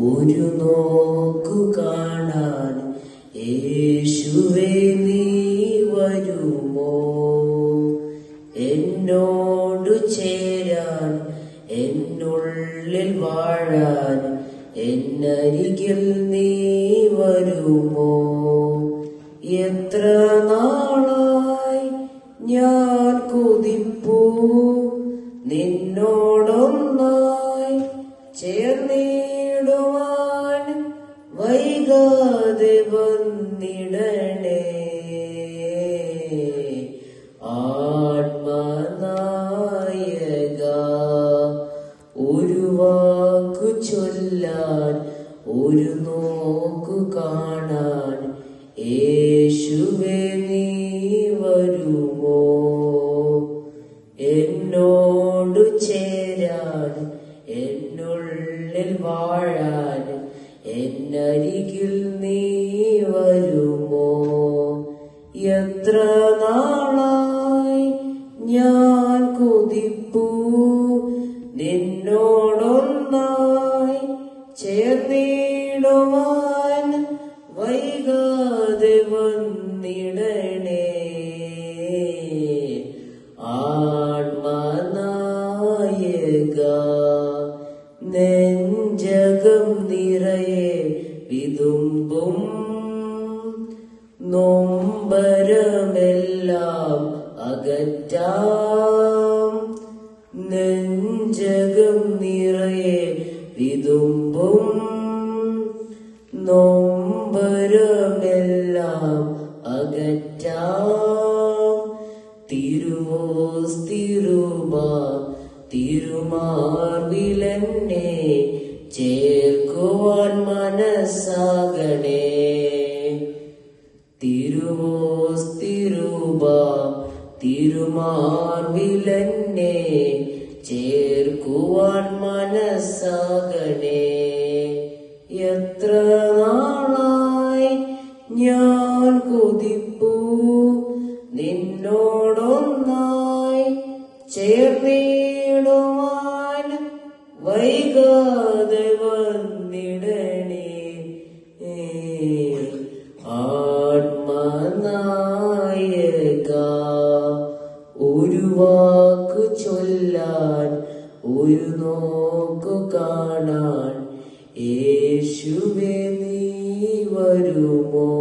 ഒരു നോക്കു കാണാൻ യേശുവേ നീ വരുമോ? എന്നോടു ചേരാൻ, എന്നുള്ളിൽ വാഴാൻ, എന്നരികിൽ നീ വരുമോ? എത്ര നാളായി ഞാൻ കൊതിപ്പൂ നിന്നോടൊന്നായി ചേർന്നിടുവാൻ, വൈകാതെ വന്നിടണേ. ആത്മനായക, ഒരു വാക്കു ചൊല്ലാൻ, ഒരു നോക്കു കാണാൻ യേശുവേ നീ വരുമോ? എന്നോടു ചേരാൻ, എന്നുള്ളിൽ വാഴാൻ, എന്നരികിൽ നീ വരുമോ? എത്ര നാളായി ഞാൻ കൊതിപ്പൂ നിന്നോടൊന്നായി ചേർന്നിടുവാൻ, വൈകാതെ വന്നിടണേ. ആത്മനായക, നെഞ്ചകം നിറയെ വിതുമ്പും നൊമ്പരമെല്ലാം അകറ്റാം. നെഞ്ചകം നിറയെ വിതുമ്പും നൊമ്പരമെല്ലാം അകറ്റാം. തിരുവോസ്തിരുമ തിരുമാർവിലെന്നെ ചേർക്കുവാൻ മനസ്സാകണേ. തിരുവോസ്തിരുമ തിരുമാർവിലെന്നെ ചേർക്കുവാൻ മനസ്സാകണേ. എത്ര നാളായി ഞാൻ കൊതിപ്പൂ നിന്നോടൊന്നായി ചേർന്നിടുവാൻ, വൈകാതെ വന്നിടണേ. ആത്മനായക, ഒരു വാക്കു ചൊല്ലാൻ, ഒരു നോക്കു കാണാൻ യേശുവേ നീ വരുമോ?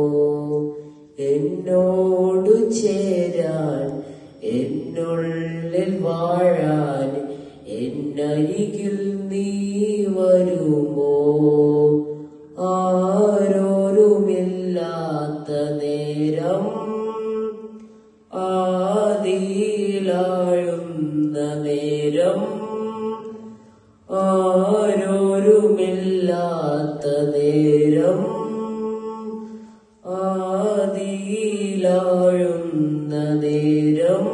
എന്നോടു ചേരാൻ, എന്നുള്ളിൽ വാഴാൻ, എന്നരികിൽ നീ വരുമോ? ആരോരുമില്ലാത്ത നേരം, ആദിയിലാഴുന്ന നേരം, ആരോരുമില്ലാത്ത നേരം, ആദിയിലാഴുന്ന നേരം,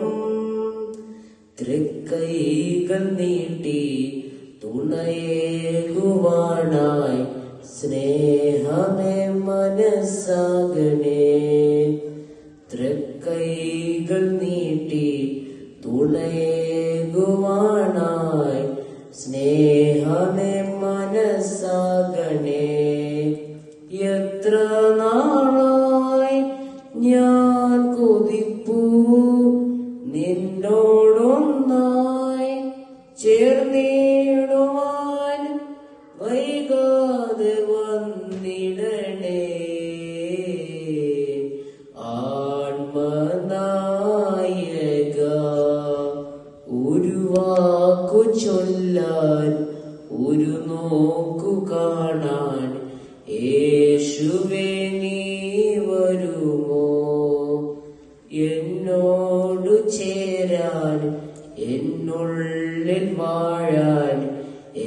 തൃക്കൈകൾ നീട്ടി തുണയേകുവാനായി സ്നേഹമേ മനസ്സാകണേ. തൃക്കൈകൾ നീട്ടി തുണയേകുവാനായി സ്നേഹമേ മനസ്സാകണേ. എത്ര നാളായി ഞാൻ കൊതിപ്പൂ നിന്നോടൊന്നായി ചേർന്നിടുവാൻ, വൈകാതെ വന്നിടണേ. ആത്മനായക, ഒരു വാക്കു ചൊല്ലാൻ, ഒരു നോക്കു കാണാൻ യേശുവേ നീ വരുമോ? എന്നോടു ചേരാൻ, എന്നുള്ളിൽ വാഴാൻ,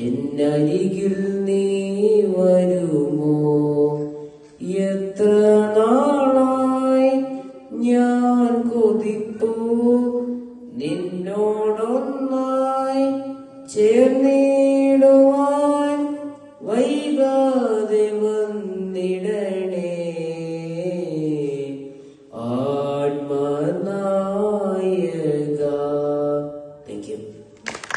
എന്നരികിൽ നീ വരുമോ? എത്ര നാളായി ഞാൻ കൊതിപ്പൂ നിന്നോടൊന്നായി ചേർന്നേ